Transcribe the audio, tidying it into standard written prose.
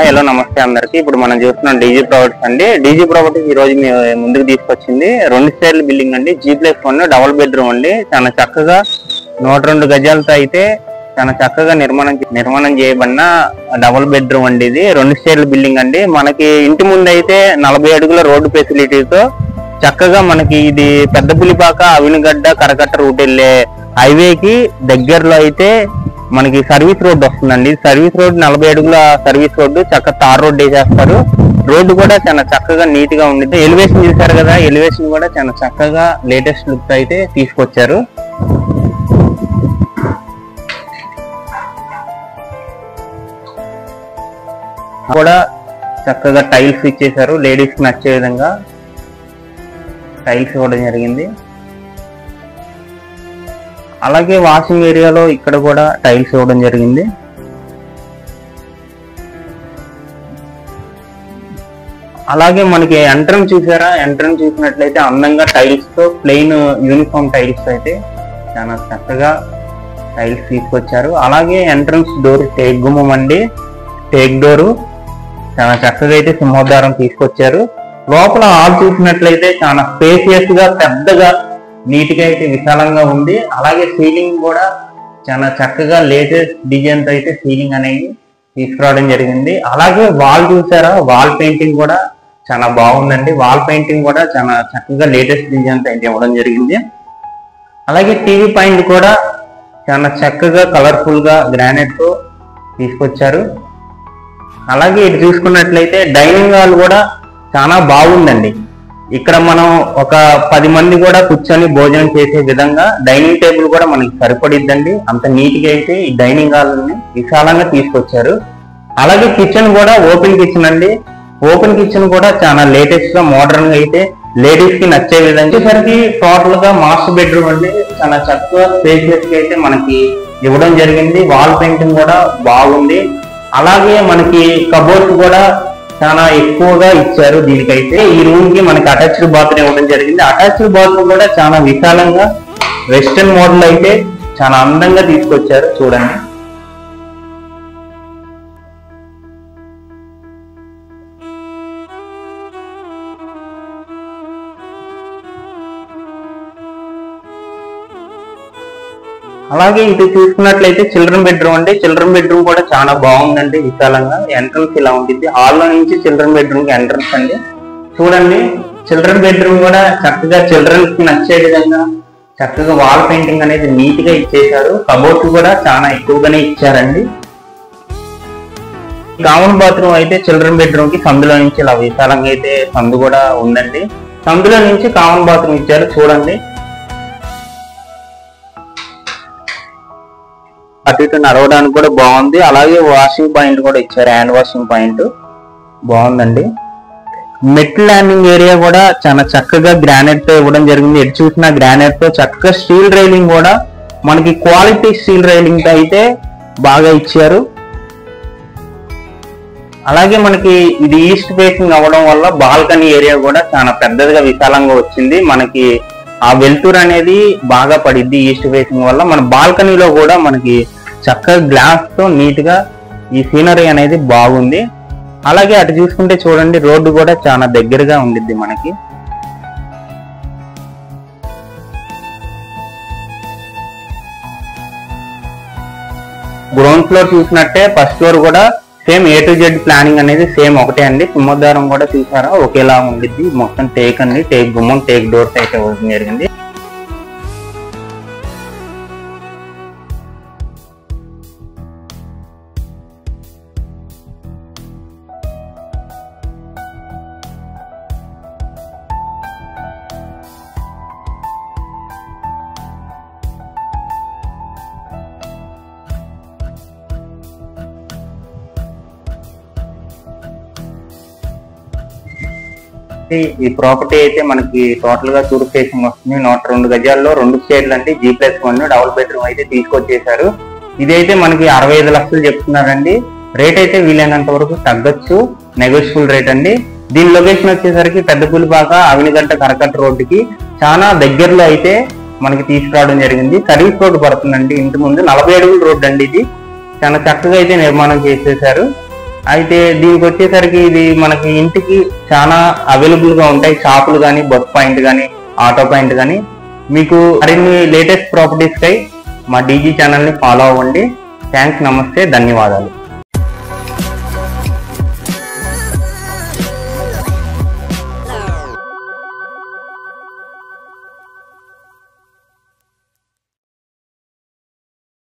Hello నమస్తే అందరికి. ఇప్పుడు మనం చూస్తున్నాం డీజీ ప్రాపర్టీస్ అండి. డీజీ ప్రాపర్టీస్ ఈ రోజు మీ ముందుకు తీసుకొచ్చింది 2 స్టైల్ బిల్డింగ్ అండి. G+1 డబుల్ బెడ్రూమ్ అండి. చాలా చక్కగా 102 గజాలతో అయితే చాలా చక్కగా నిర్మాణం చేయబడిన డబుల్ బెడ్రూమ్ అండి. ఇది 2 స్టైల్ బిల్డింగ్ అండి. మనకి ఇంటి ముందు అయితే 40 అడుగుల రోడ్డు ఫెసిలిటీతో చక్కగా మనకి ఇది పెద్దపులిపాక అవినిగడ్డ కరకట్ట రూట్ వెళ్ళే హైవేకి దగ్గరలో అయితే మనకి సర్వీస్ రోడ్ వస్తుందండి. సర్వీస్ రోడ్ 40 అడుగుల సర్వీస్ రోడ్డు, చక్కగా తార్ రోడ్ వేసేస్తారు. రోడ్డు కూడా చాలా చక్కగా నీట్ గా ఉండిద్ది. ఎలివేషన్ చూసారు కదా, ఎలివేషన్ కూడా చాలా చక్కగా లేటెస్ట్ లుక్ అయితే తీసుకొచ్చారు. కూడా చక్కగా టైల్స్ ఇచ్చేసారు. లేడీస్ కి నచ్చే విధంగా టైల్స్ ఇవ్వడం జరిగింది. అలాగే వాషింగ్ ఏరియాలో ఇక్కడ కూడా టైల్స్ ఇవ్వడం జరిగింది. అలాగే మనకి ఎంట్రన్స్ చూసారా, ఎంట్రన్స్ చూసినట్లయితే అందంగా టైల్స్ తో ప్లెయిన్ యూనిఫామ్ టైల్స్ అయితే చాలా చక్కగా టైల్స్ తీసుకొచ్చారు. అలాగే ఎంట్రన్స్ డోర్ టేక్ గుమ్మం అండి, టేక్ డోరు చాలా చక్కగా అయితే సింహోద్వారం తీసుకొచ్చారు. లోపల హాల్ చూసినట్లయితే చాలా స్పేసియస్ గా పెద్దగా నీట్ గా అయితే విశాలంగా ఉంది. అలాగే సీలింగ్ కూడా చాలా చక్కగా లేటెస్ట్ డిజైన్ తో అయితే సీలింగ్ అనేది తీసుకురావడం జరిగింది. అలాగే వాల్ చూసారా, వాల్ పెయింటింగ్ కూడా చాలా బాగుందండి. వాల్ పెయింటింగ్ కూడా చాలా చక్కగా లేటెస్ట్ డిజైన్ తో అయితే ఇవ్వడం జరిగింది. అలాగే టీవీ పాయింట్ కూడా చాలా చక్కగా కలర్ఫుల్ గా గ్రానైట్ తో తీసుకొచ్చారు. అలాగే ఇటు చూసుకున్నట్లయితే డైనింగ్ హాల్ కూడా చాలా బాగుందండి. ఇక్కడ మనం ఒక 10 మంది కూడా కూర్చొని భోజనం చేసే విధంగా డైనింగ్ టేబుల్ కూడా మనకి సరిపడిద్దండి. అంత నీట్ గా అయితే ఈ డైనింగ్ హాల్ ని విశాలంగా తీసుకొచ్చారు. అలాగే కిచెన్ కూడా ఓపెన్ కిచెన్ అండి. ఓపెన్ కిచెన్ కూడా చాలా లేటెస్ట్ గా మోడర్న్ గా అయితే లేడీస్ కి నచ్చే విధంగా వచ్చేసరికి టోటల్ గా మాస్టర్ బెడ్రూమ్ అండి. చాలా చక్కగా స్పేసియస్ గా అయితే మనకి ఇవ్వడం జరిగింది. వాల్ పెయింటింగ్ కూడా బాగుంది. అలాగే మనకి కబోర్డ్స్ కూడా చాలా ఎక్కువగా ఇచ్చారు. దీనికైతే ఈ రూమ్ కి మనకి అటాచ్డ్ బాత్రూమ్ ఇవ్వడం జరిగింది. అటాచ్డ్ బాత్రూమ్ కూడా చాలా విశాలంగా వెస్టర్న్ మోడల్ అయితే చాలా అందంగా తీసుకొచ్చారు. చూడండి, అలాగే ఇటు చూసుకున్నట్లయితే చిల్డ్రన్ బెడ్రూమ్ అండి. చిల్డ్రన్ బెడ్రూమ్ కూడా చాలా బాగుందండి, విశాలంగా. ఎంట్రన్స్ ఇలా ఉంటుంది. హాల్లో నుంచి చిల్డ్రన్ బెడ్రూమ్ కి ఎంట్రన్స్ అండి. చూడండి, చిల్డ్రన్ బెడ్రూమ్ కూడా చక్కగా చిల్డ్రన్స్ కి నచ్చే విధంగా చక్కగా వాల్ పెయింటింగ్ అనేది నీట్ గా ఇచ్చేశారు. కబోర్డ్స్ కూడా చాలా ఎక్కువగానే ఇచ్చారండి. కామన్ బాత్రూమ్ అయితే చిల్డ్రన్ బెడ్రూమ్ కి సందులో నుంచి ఇలా విశాలంగా అయితే సందు కూడా ఉందండి. సందులో నుంచి కామన్ బాత్రూమ్ ఇచ్చారు. చూడండి, అటు ఇటు నడవడానికి కూడా బాగుంది. అలాగే వాషింగ్ పాయింట్ కూడా ఇచ్చారు. హ్యాండ్ వాషింగ్ పాయింట్ బాగుందండి. మెట్ ల్యాండింగ్ ఏరియా కూడా చాలా చక్కగా గ్రానైట్ తో ఇవ్వడం జరిగింది. ఎటు చూసినా గ్రానైట్ తో చక్కగా స్టీల్ రైలింగ్ కూడా మనకి క్వాలిటీ స్టీల్ రైలింగ్ తో అయితే బాగా ఇచ్చారు. అలాగే మనకి ఇది ఈస్ట్ ఫేసింగ్ అవ్వడం వల్ల బాల్కనీ ఏరియా కూడా చాలా పెద్దదిగా విశాలంగా వచ్చింది. మనకి ఆ వెలుతురు అనేది బాగా పడిద్ది ఈస్ట్ ఫేసింగ్ వల్ల. మన బాల్కనీలో కూడా మనకి చక్కగా గ్లాస్ తో నీట్ గా ఈ సీనరీ అనేది బాగుంది. అలాగే అటు చూసుకుంటే చూడండి, రోడ్డు కూడా చాలా దగ్గరగా ఉండిద్ది మనకి. గ్రౌండ్ ఫ్లోర్ చూసినట్టే ఫస్ట్ ఫ్లోర్ కూడా same A to Z planning అనేది సేమ్ ఒకటే అండి. సింహద్వారం కూడా చూసారా ఒకేలా ఉండిద్ది. మొత్తం టేక్ అండి, టేక్ గుమ్మం, టేక్ డోర్స్ అయితే ఇవ్వడం జరిగింది. ఈ ప్రాపర్టీ అయితే మనకి టోటల్ గా తూర్పు ఫేసింగ్ వస్తుంది. 102 గజాల్లో 2 స్టేర్లు అంటే G+1 డబుల్ బెడ్రూమ్ అయితే తీసుకొచ్చేసారు. ఇదైతే మనకి 65 లక్షలు చెప్తున్నారండి. రేట్ అయితే వీలైనంత వరకు తగ్గొచ్చు, నెగోషియబుల్ రేట్ అండి. దీని లొకేషన్ వచ్చేసరికి పెద్దపులిపాక అవినిగడ్డ కరకట్ట రోడ్డుకి చాలా దగ్గరలో అయితే మనకి తీసుకురావడం జరిగింది. సర్వీస్ రోడ్డు పడుతుందండి ఇంటి ముందు, 40 అడుగుల రోడ్డు అండి ఇది. చాలా చక్కగా అయితే నిర్మాణం చేసేసారు. అయితే దీనికి వచ్చేసరికి ఇది మనకి ఇంటికి చాలా అవైలబుల్ గా ఉంటాయి, షాపులు కానీ, బస్ పాయింట్ కానీ, ఆటో పాయింట్ కానీ. మీకు మరిన్ని లేటెస్ట్ ప్రాపర్టీస్ కై మా డీజీ ఛానల్ ని ఫాలో అవ్వండి. థ్యాంక్స్, నమస్తే, ధన్యవాదాలు.